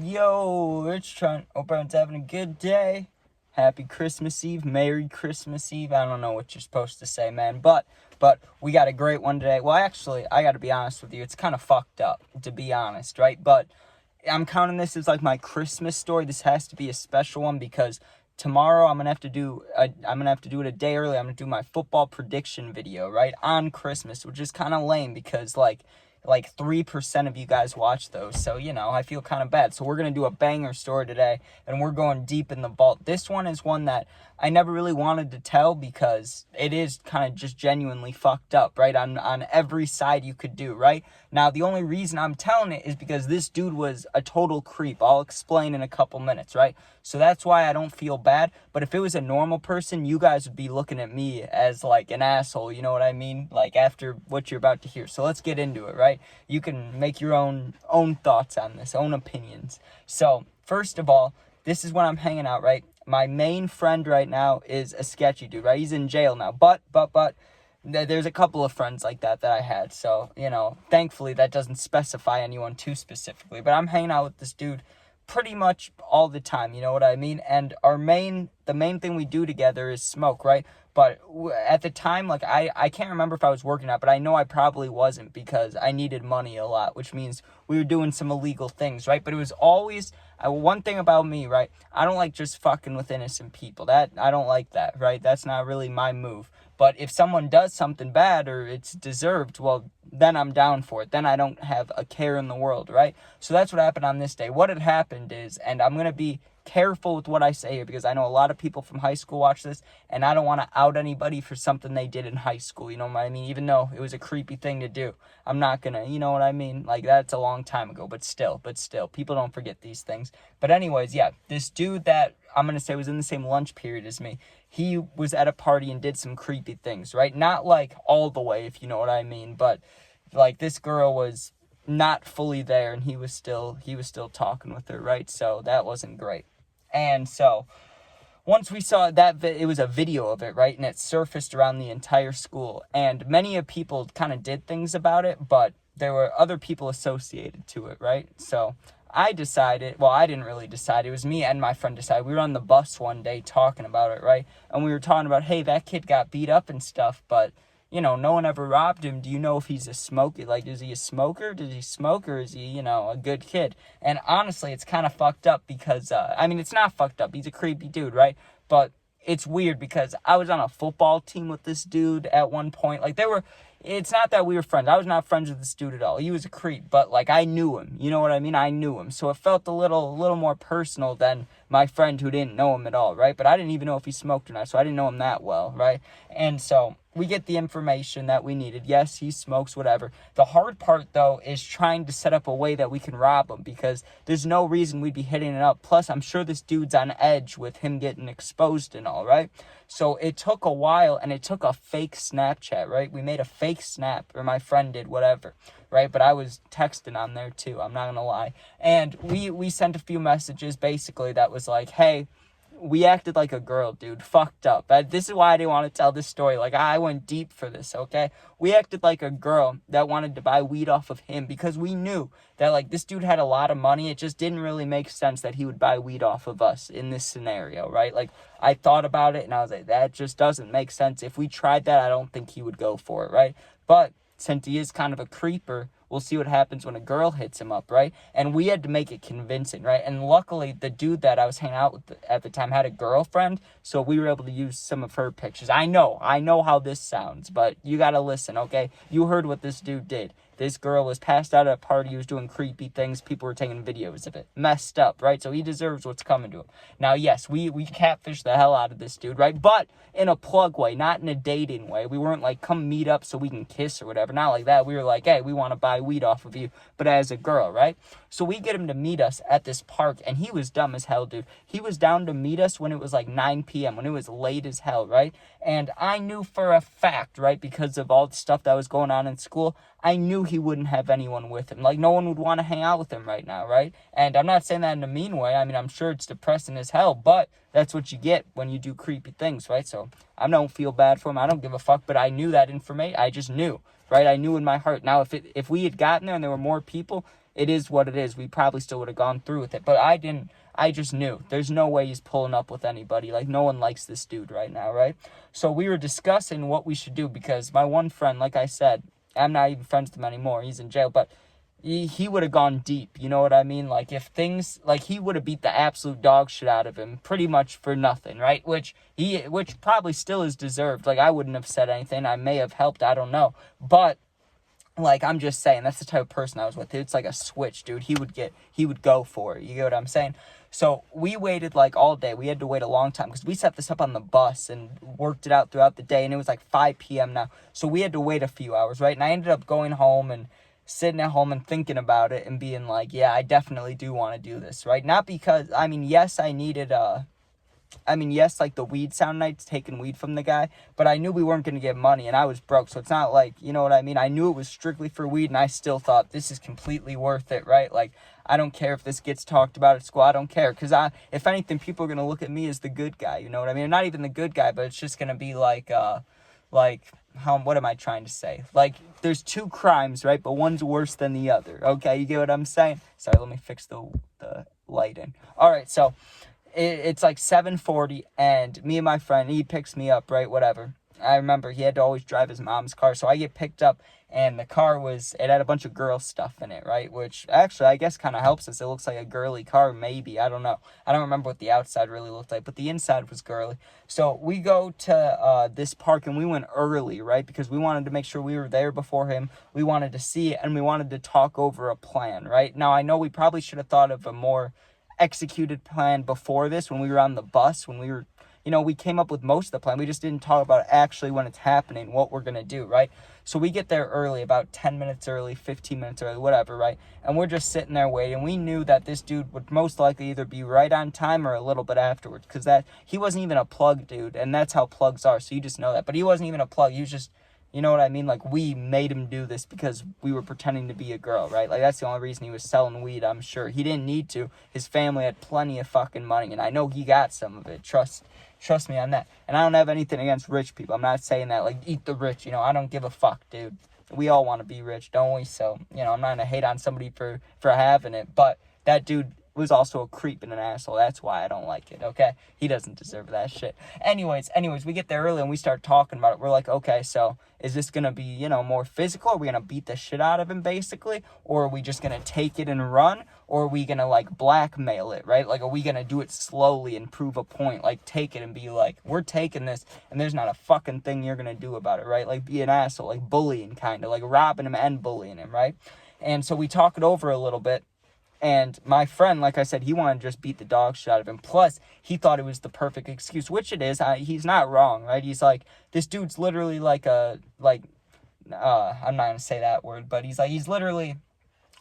Yo, it's Trent. Hope everyone's having a good day. Happy Christmas Eve. Merry Christmas Eve. I don't know what you're supposed to say, man. But we got a great one today. Well, actually, I got to be honest with you. It's kind of fucked up, to be honest, right? But I'm counting this as like my Christmas story. This has to be a special one because tomorrow I'm gonna have to do it a day early. I'm gonna do my football prediction video, right, on Christmas, which is kind of lame because like 3% of you guys watch those. So, I feel kind of bad. So we're going to do a banger story today, and we're going deep in the vault. This one is one that I never really wanted to tell because it is kind of just genuinely fucked up, right? On every side you could do, right? Now, the only reason I'm telling it is because this dude was a total creep. I'll explain in a couple minutes, right? So that's why I don't feel bad. But if it was a normal person, you guys would be looking at me as like an asshole, you know what I mean? Like after what you're about to hear. So let's get into it, right? You can make your own thoughts on this, own opinions. So, first of all, this is when I'm hanging out, right? My main friend right now is a sketchy dude, right? He's in jail now. But there's a couple of friends like that I had. So, thankfully that doesn't specify anyone too specifically. But I'm hanging out with this dude pretty much all the time, you know what I mean? And the main thing we do together is smoke, right? But at the time, like, I can't remember if I was working out, but I know I probably wasn't because I needed money a lot, which means we were doing some illegal things, right? But it was always, one thing about me, right? I don't like just fucking with innocent people. I don't like that, right? That's not really my move. But if someone does something bad or it's deserved, well, then I'm down for it. Then I don't have a care in the world, right? So that's what happened on this day. What had happened is, and I'm going to be careful with what I say here because I know a lot of people from high school watch this, and I don't want to out anybody for something they did in high school, you know what I mean? Even though it was a creepy thing to do. I'm not going to, you know what I mean? Like, that's a long time ago, but still, people don't forget these things. But anyways, yeah, this dude that I'm going to say was in the same lunch period as me, he was at a party and did some creepy things, right? Not like all the way, if you know what I mean, but like this girl was not fully there and he was still talking with her, right? So that wasn't great. And so once we saw that, it was a video of it, right? And it surfaced around the entire school. And many of people kind of did things about it, but there were other people associated to it, right? So I decided, well, I didn't really decide. It was me and my friend decided. We were on the bus one day talking about it, right? And we were talking about, hey, that kid got beat up and stuff, but no one ever robbed him. Do you know if he's a smoker? Like, is he a smoker? Does he smoke, or is he, a good kid? And honestly, it's kind of fucked up because, it's not fucked up. He's a creepy dude, right? But it's weird because I was on a football team with this dude at one point. Like, it's not that we were friends. I was not friends with this dude at all. He was a creep, but like I knew him. You know what I mean? I knew him. So it felt a little more personal than my friend who didn't know him at all, right? But I didn't even know if he smoked or not, so I didn't know him that well, right? And so we get the information that we needed. Yes, he smokes, whatever. The hard part, though, is trying to set up a way that we can rob him because there's no reason we'd be hitting it up. Plus, I'm sure this dude's on edge with him getting exposed and all, right? So it took a while, and it took a fake Snapchat, right? We made a fake snap, or my friend did, whatever, right? But I was texting on there, too. I'm not going to lie. And we sent a few messages, basically, that was like, hey, we acted like a girl, dude. Fucked up. This is why I didn't want to tell this story. Like, I went deep for this, okay? We acted like a girl that wanted to buy weed off of him because we knew that, like, this dude had a lot of money. It just didn't really make sense that he would buy weed off of us in this scenario, right? Like, I thought about it, and I was like, that just doesn't make sense. If we tried that, I don't think he would go for it, right? But since he is kind of a creeper, we'll see what happens when a girl hits him up, right? And we had to make it convincing, right? And luckily, the dude that I was hanging out with at the time had a girlfriend, so we were able to use some of her pictures. I know how this sounds, but you gotta listen, okay? You heard what this dude did. This girl was passed out at a party, he was doing creepy things, people were taking videos of it. Messed up, right? So he deserves what's coming to him. Now, yes, we catfished the hell out of this dude, right? But in a plug way, not in a dating way. We weren't like, come meet up so we can kiss or whatever. Not like that. We were like, hey, we want to buy weed off of you, but as a girl, right? So we get him to meet us at this park, and he was dumb as hell, dude. He was down to meet us when it was like 9 p.m., when it was late as hell, right? And I knew for a fact, right, because of all the stuff that was going on in school, I knew he wouldn't have anyone with him. Like, no one would want to hang out with him right now, right? And I'm not saying that in a mean way. I mean, I'm sure it's depressing as hell, but that's what you get when you do creepy things, right? So I don't feel bad for him. I don't give a fuck, but I knew that information. I just knew, right? I knew in my heart. Now, if we had gotten there and there were more people, it is what it is. We probably still would have gone through with it. But I didn't. I just knew. There's no way he's pulling up with anybody. Like, no one likes this dude right now, right? So we were discussing what we should do because my one friend, like I said, I'm not even friends with him anymore. He's in jail. But he would have gone deep. You know what I mean? Like, if things, like, he would have beat the absolute dog shit out of him pretty much for nothing, right? Which probably still is deserved. Like, I wouldn't have said anything. I may have helped. I don't know. But, like, I'm just saying, that's the type of person I was with. It's like a switch, dude. He would go for it. You get what I'm saying? So we waited like all day. We had to wait a long time because we set this up on the bus and worked it out throughout the day. And it was like 5 p.m. now. So we had to wait a few hours, right? And I ended up going home and sitting at home and thinking about it and being like, yeah, I definitely do want to do this, right? Not because, I mean, yes, yes, like the weed sound nights, taking weed from the guy, but I knew we weren't going to get money and I was broke. So it's not like, you know what I mean? I knew it was strictly for weed and I still thought this is completely worth it, right? Like, I don't care if this gets talked about at school. I don't care. Because if anything, people are going to look at me as the good guy. You know what I mean? Not even the good guy, but it's just going to be like, what am I trying to say? Like, there's two crimes, right? But one's worse than the other. Okay, you get what I'm saying? Sorry, let me fix the lighting. All right, so it's like 7:40, and me and my friend, he picks me up, right? Whatever. I remember he had to always drive his mom's car, so I get picked up, and the car it had a bunch of girl stuff in it, right? Which actually, I guess, kind of helps us. It looks like a girly car, maybe. I don't know. I don't remember what the outside really looked like, but the inside was girly. So we go to this park, and we went early, right? Because we wanted to make sure we were there before him. We wanted to see it, and we wanted to talk over a plan, right? Now, I know we probably should have thought of a more executed plan before this when we were on the bus, when we were, we came up with most of the plan. We just didn't talk about actually when it's happening, what we're going to do, right? So we get there early, about 10 minutes early, 15 minutes early, whatever, right? And we're just sitting there waiting. We knew that this dude would most likely either be right on time or a little bit afterwards, because he wasn't even a plug dude, and that's how plugs are, so you just know that. But he wasn't even a plug. He was just, you know what I mean? Like, we made him do this because we were pretending to be a girl, right? Like, that's the only reason he was selling weed, I'm sure. He didn't need to. His family had plenty of fucking money, and I know he got some of it. Trust me on that. And I don't have anything against rich people. I'm not saying that, like, eat the rich. I don't give a fuck, dude. We all want to be rich, don't we? So, I'm not going to hate on somebody for having it. But that dude was also a creep and an asshole. That's why I don't like it, okay? He doesn't deserve that shit. Anyways, we get there early and we start talking about it. We're like, okay, so is this going to be, more physical? Are we going to beat the shit out of him, basically? Or are we just going to take it and run? Or are we going to, like, blackmail it, right? Like, are we going to do it slowly and prove a point? Like, take it and be like, we're taking this, and there's not a fucking thing you're going to do about it, right? Like, be an asshole, like, bullying, kind of. Like, robbing him and bullying him, right? And so we talk it over a little bit. And my friend, like I said, he wanted to just beat the dog shit out of him. Plus, he thought it was the perfect excuse, which it is. He's not wrong, right? He's like, this dude's literally like I'm not going to say that word, but he's literally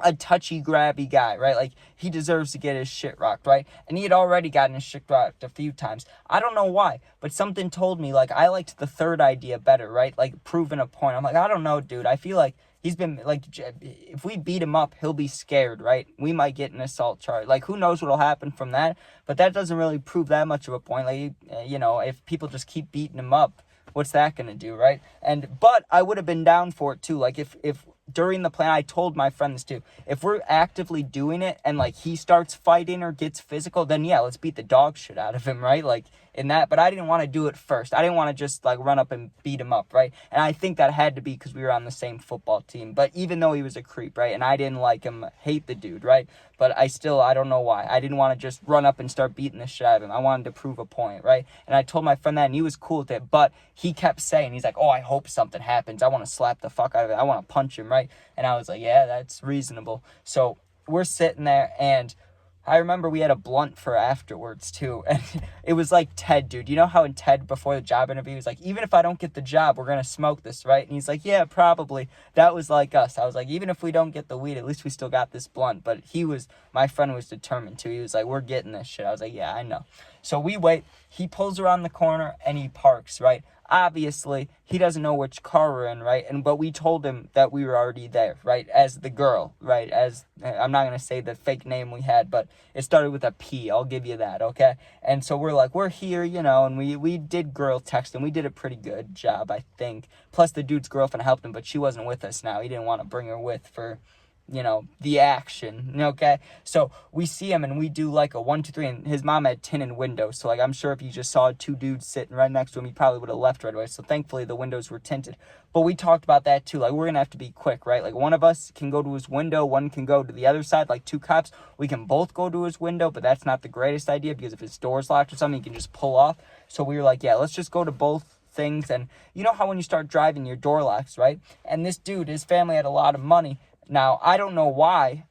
a touchy-grabby guy, right? Like, he deserves to get his shit rocked, right? And he had already gotten his shit rocked a few times. I don't know why, but something told me, like, I liked the third idea better, right? Like, proving a point. I'm like, I don't know, dude. I feel like he's been, like, if we beat him up, he'll be scared, right? We might get an assault charge. Like, who knows what'll happen from that? But that doesn't really prove that much of a point. Like, if people just keep beating him up, what's that going to do, right? But I would have been down for it, too. Like, if during the plan, I told my friend this, too. If we're actively doing it and, like, he starts fighting or gets physical, then, yeah, let's beat the dog shit out of him, right? Like, in that. But I didn't want to do it first. I didn't want to just, like, run up and beat him up, right? And I think that had to be because we were on the same football team. But even though he was a creep, right? And I didn't like him, hate the dude, right? But I don't know why. I didn't want to just run up and start beating the shit out of him. I wanted to prove a point, right? And I told my friend that, and he was cool with it. But he kept saying, he's like, oh, I hope something happens. I want to slap the fuck out of it. I want to punch him, right? And I was like, yeah, that's reasonable. So we're sitting there, and I remember we had a blunt for afterwards, too. And it was like Ted, dude. You know how in Ted, before the job interview, he was like, even if I don't get the job, we're going to smoke this, right? And he's like, yeah, probably. That was like us. I was like, even if we don't get the weed, at least we still got this blunt. But my friend was determined to. He was like, we're getting this shit. I was like, yeah, I know. So we wait. He pulls around the corner, and he parks, right? Obviously, he doesn't know which car we're in, right? But we told him that we were already there, right? As the girl, right? I'm not going to say the fake name we had, but it started with a P. I'll give you that, okay? And so we're like, we're here, and we did girl texting. We did a pretty good job, I think. Plus, the dude's girlfriend helped him, but she wasn't with us now. He didn't want to bring her with for the action, okay? So we see him and we do like a 1, 2, 3, and his mom had tinted windows. So like, I'm sure if you just saw 2 dudes sitting right next to him, he probably would have left right away. So thankfully the windows were tinted. But we talked about that too. Like, we're going to have to be quick, right? Like, one of us can go to his window, one can go to the other side, like 2 cops. We can both go to his window, but that's not the greatest idea because if his door's locked or something, he can just pull off. So we were like, yeah, let's just go to both things. And you know how when you start driving, your door locks, right? And this dude, his family had a lot of money. Now, I don't know why,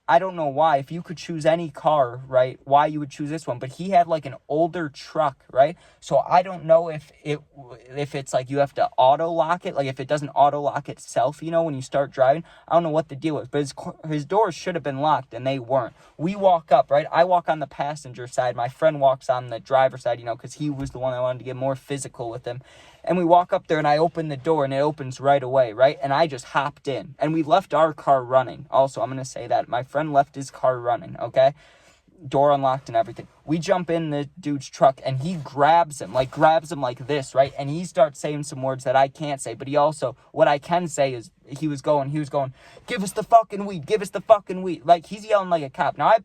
if you could choose any car, right, why you would choose this one, but he had like an older truck, right? So I don't know if it's like you have to auto lock it, like if it doesn't auto lock itself, when you start driving. I don't know what the deal is, but his doors should have been locked and they weren't. We walk up, right? I walk on the passenger side. My friend walks on the driver's side, because he was the one that wanted to get more physical with him. And we walk up there and I open the door and it opens right away, right? And I just hopped in and we left our car running. Also, I'm going to say that my friend left his car running, okay? Door unlocked and everything. We jump in the dude's truck and he grabs him like this, right? And he starts saying some words that I can't say, but he also, what I can say is he was going, give us the fucking weed. Like, he's yelling like a cop. Now, I've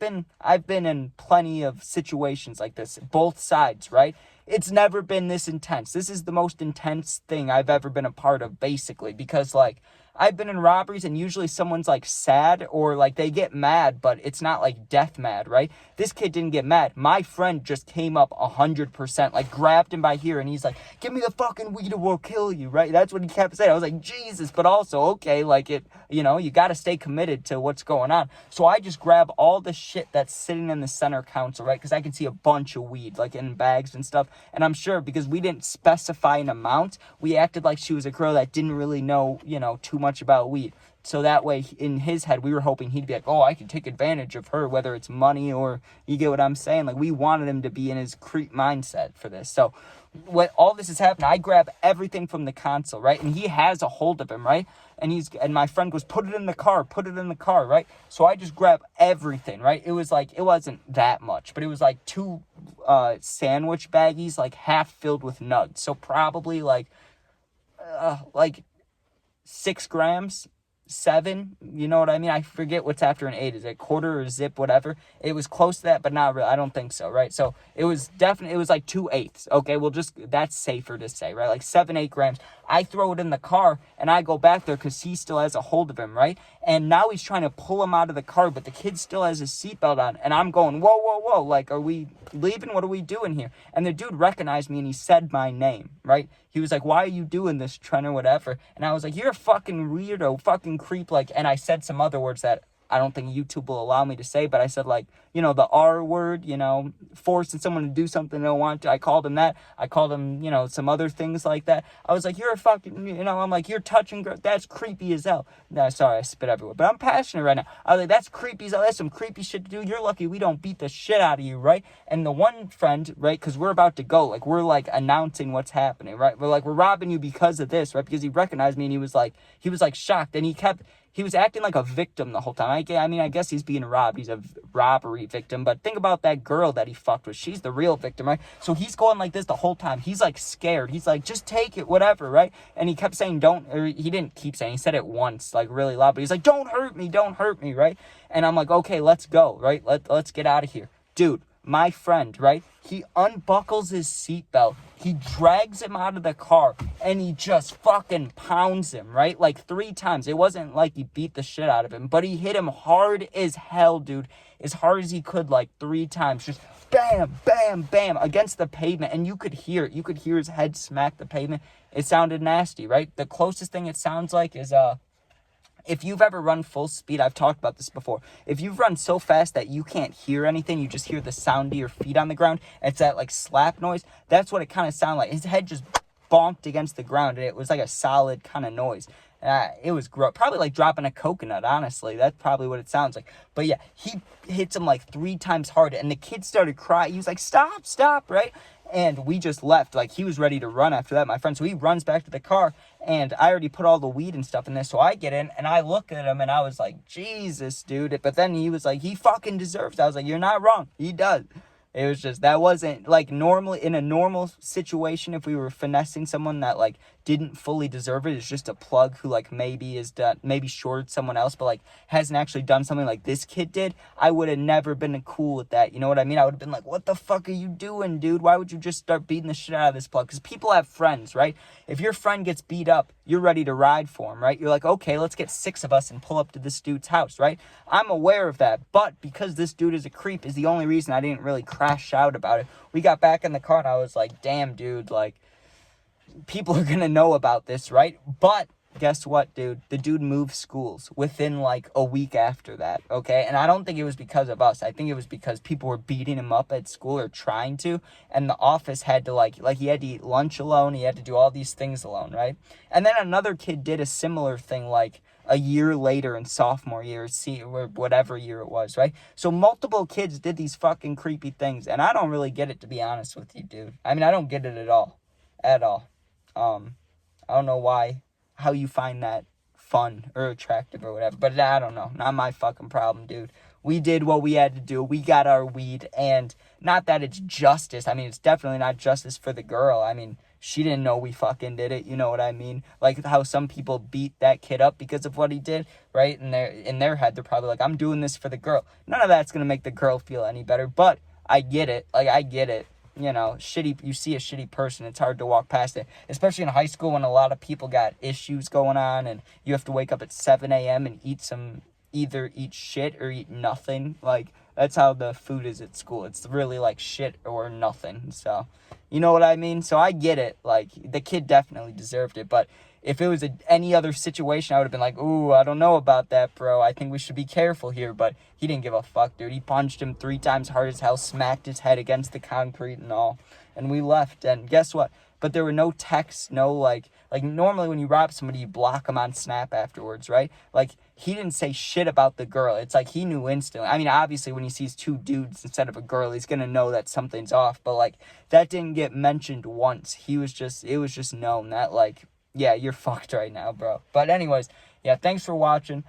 been in plenty of situations like this, both sides, right? It's never been this intense. This is the most intense thing I've ever been a part of, basically, because, like, I've been in robberies and usually someone's like sad or like they get mad, but it's not like death mad, right? This kid didn't get mad. My friend just came up 100%, like grabbed him by here and he's like, give me the fucking weed or we'll kill you, right? That's what he kept saying. I was like, Jesus, but also, okay, like you got to stay committed to what's going on. So I just grab all the shit that's sitting in the center console, right? Because I can see a bunch of weed like in bags and stuff. And I'm sure because we didn't specify an amount, we acted like she was a girl that didn't really know, too much about weed. So that way, in his head, we were hoping he'd be like, oh, I can take advantage of her, whether it's money or, you get what I'm saying? Like, we wanted him to be in his creep mindset for this. So what all this is happening, I grab everything from the console, right? And he has a hold of him, right? And my friend goes, put it in the car, right? So I just grab everything, right? It was like, it wasn't that much, but it was like 2 sandwich baggies, like half filled with nugs. So probably like 6 grams, 7, you know what I mean? I forget what's after an 8. Is it quarter or zip, whatever? It was close to that, but not really. I don't think so, right? So it was like 2/8. Okay, that's safer to say, right? Like 7, 8 grams. I throw it in the car and I go back there because he still has a hold of him, right? And now he's trying to pull him out of the car, but the kid still has his seatbelt on. And I'm going, whoa, whoa, whoa. Like, are we leaving? What are we doing here? And the dude recognized me and he said my name, right? He was like, why are you doing this, Trent, or whatever? And I was like, you're a fucking weirdo, fucking creep. Like, and I said some other words that I don't think YouTube will allow me to say, but I said, like, the R word, forcing someone to do something they don't want to. I called him that. I called him, some other things like that. I was like, you're a fucking, I'm like, you're touching girl. That's creepy as hell. No, sorry, I spit everywhere, but I'm passionate right now. I was like, that's creepy as hell. That's some creepy shit to do. You're lucky we don't beat the shit out of you, right? And the one friend, right, because we're about to go, like, we're, like, announcing what's happening, right? We're like, we're robbing you because of this, right? Because he recognized me and he was like shocked. And he was acting like a victim the whole time. I mean, I guess he's being robbed. He's a robbery victim. But think about that girl that he fucked with. She's the real victim, right? So he's going like this the whole time. He's like scared. He's like, just take it, whatever, right? And he kept saying, he didn't keep saying, he said it once, like really loud. But he's like, don't hurt me, right? And I'm like, okay, let's go, right? Let's get out of here. Dude, my friend, right? He unbuckles his seatbelt. He drags him out of the car and he just fucking pounds him, right? Like 3 times. It wasn't like he beat the shit out of him, but he hit him hard as hell, dude. As hard as he could, like 3 times. Just bam, bam, bam against the pavement. And you could hear it. You could hear his head smack the pavement. It sounded nasty, right? The closest thing it sounds like is, if you've ever run full speed, I've talked about this before. If you've run so fast that you can't hear anything, you just hear the sound of your feet on the ground, it's that like slap noise. That's what it kind of sounded like. His head just bonked against the ground, and it was like a solid kind of noise. It was probably like dropping a coconut, honestly. That's probably what it sounds like. But yeah, he hits him like 3 times hard, and the kid started crying. He was like, stop, right? And we just left. Like, he was ready to run after that, my friend. So he runs back to the car, and I already put all the weed and stuff in there. So I get in, and I look at him, and I was like, Jesus, dude. But then he was like, he fucking deserves it. I was like, you're not wrong. He does. It was just, that wasn't, like, normally, in a normal situation, if we were finessing someone that, like, didn't fully deserve it, it's just a plug who, like, maybe shorted someone else, but, like, hasn't actually done something like this kid did, I would have never been cool with that, you know what I mean? I would have been like, what the fuck are you doing, dude? Why would you just start beating the shit out of this plug? Because people have friends, right? If your friend gets beat up, you're ready to ride for him, right? You're like, okay, let's get 6 of us and pull up to this dude's house, right? I'm aware of that, but because this dude is a creep is the only reason I didn't really crash out about it. We got back in the car and I was like, damn, dude, like, people are gonna know about this, right? But guess what, dude? The dude moved schools within like a week after that, okay? And I don't think it was because of us. I think it was because people were beating him up at school or trying to, and the office had to like he had to eat lunch alone. He had to do all these things alone, right? And then another kid did a similar thing like a year later in sophomore year, or whatever year it was, right? So multiple kids did these fucking creepy things, and I don't really get it, to be honest with you, dude. I mean, I don't get it at all. At all. I don't know how you find that fun or attractive or whatever, but I don't know. Not my fucking problem, dude. We did what we had to do. We got our weed, and not that it's justice. I mean, it's definitely not justice for the girl. I mean, she didn't know we fucking did it. You know what I mean? Like how some people beat that kid up because of what he did, right? And in their head, they're probably like, I'm doing this for the girl. None of that's going to make the girl feel any better, but I get it. Like, I get it. You know, you see a shitty person, it's hard to walk past it. Especially in high school when a lot of people got issues going on and you have to wake up at 7 a.m. and either eat shit or eat nothing. Like, that's how the food is at school. It's really like shit or nothing. So, you know what I mean? So I get it. Like, the kid definitely deserved it. But if it was any other situation, I would have been like, ooh, I don't know about that, bro. I think we should be careful here. But he didn't give a fuck, dude. He punched him 3 times hard as hell, smacked his head against the concrete and all. And we left. And guess what? But there were no texts, no, like normally when you rob somebody, you block them on Snap afterwards, right? Like, he didn't say shit about the girl. It's like he knew instantly. I mean, obviously, when he sees 2 dudes instead of a girl, he's going to know that something's off. But, like, that didn't get mentioned once. It was just known that, like, yeah, you're fucked right now, bro. But anyways, yeah, thanks for watching.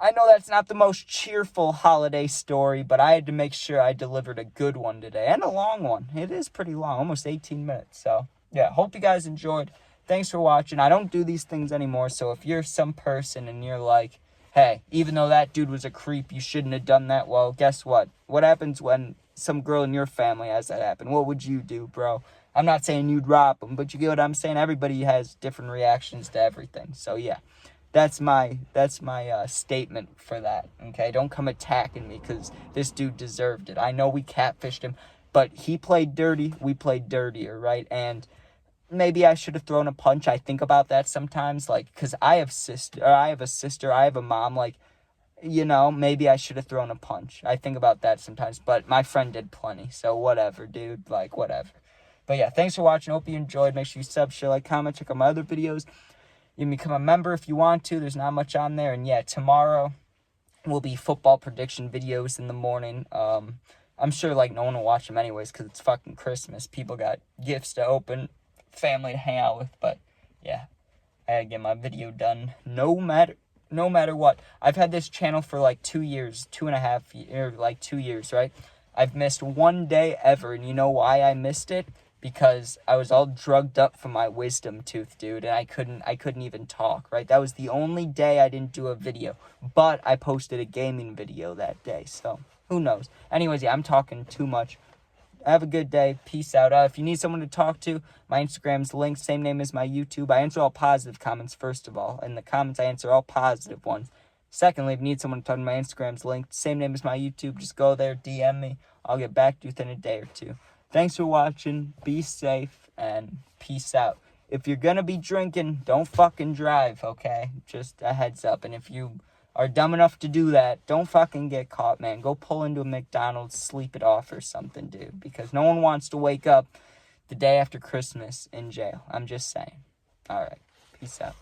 I know that's not the most cheerful holiday story, but I had to make sure I delivered a good one today. And a long one. It is pretty long, almost 18 minutes. So, yeah, hope you guys enjoyed. Thanks for watching. I don't do these things anymore, so if you're some person and you're like, hey, even though that dude was a creep, you shouldn't have done that, well, guess what? What happens when some girl in your family has that happen? What would you do, bro? I'm not saying you'd rob them, but you get what I'm saying? Everybody has different reactions to everything. So, yeah. That's my statement for that, okay? Don't come attacking me because this dude deserved it. I know we catfished him, but he played dirty, we played dirtier, right? And maybe I should have thrown a punch. I think about that sometimes, like, because I have a sister, I have a mom, like, you know, maybe I should have thrown a punch. I think about that sometimes, but my friend did plenty, so whatever, dude, like, whatever. But yeah, thanks for watching. Hope you enjoyed. Make sure you sub, share, like, comment, check out my other videos. You can become a member if you want to. There's not much on there. And yeah, tomorrow will be football prediction videos in the morning. I'm sure like no one will watch them anyways because it's fucking Christmas. People got gifts to open, family to hang out with. But yeah, I gotta get my video done no matter what. I've had this channel for like 2 years, 2.5 years, like 2 years, right? I've missed one day ever. And you know why I missed it? Because I was all drugged up from my wisdom tooth, dude, and I couldn't even talk, right? That was the only day I didn't do a video, but I posted a gaming video that day, so who knows? Anyways, yeah, I'm talking too much. Have a good day. Peace out. If you need someone to talk to, my Instagram's linked, same name as my YouTube. I answer all positive comments, first of all. In the comments, I answer all positive ones. Secondly, if you need someone to talk to, my Instagram's linked, same name as my YouTube. Just go there, DM me. I'll get back to you within a day or two. Thanks for watching. Be safe and peace out. If you're going to be drinking, don't fucking drive, okay? Just a heads up. And if you are dumb enough to do that, don't fucking get caught, man. Go pull into a McDonald's, sleep it off or something, dude. Because no one wants to wake up the day after Christmas in jail. I'm just saying. All right. Peace out.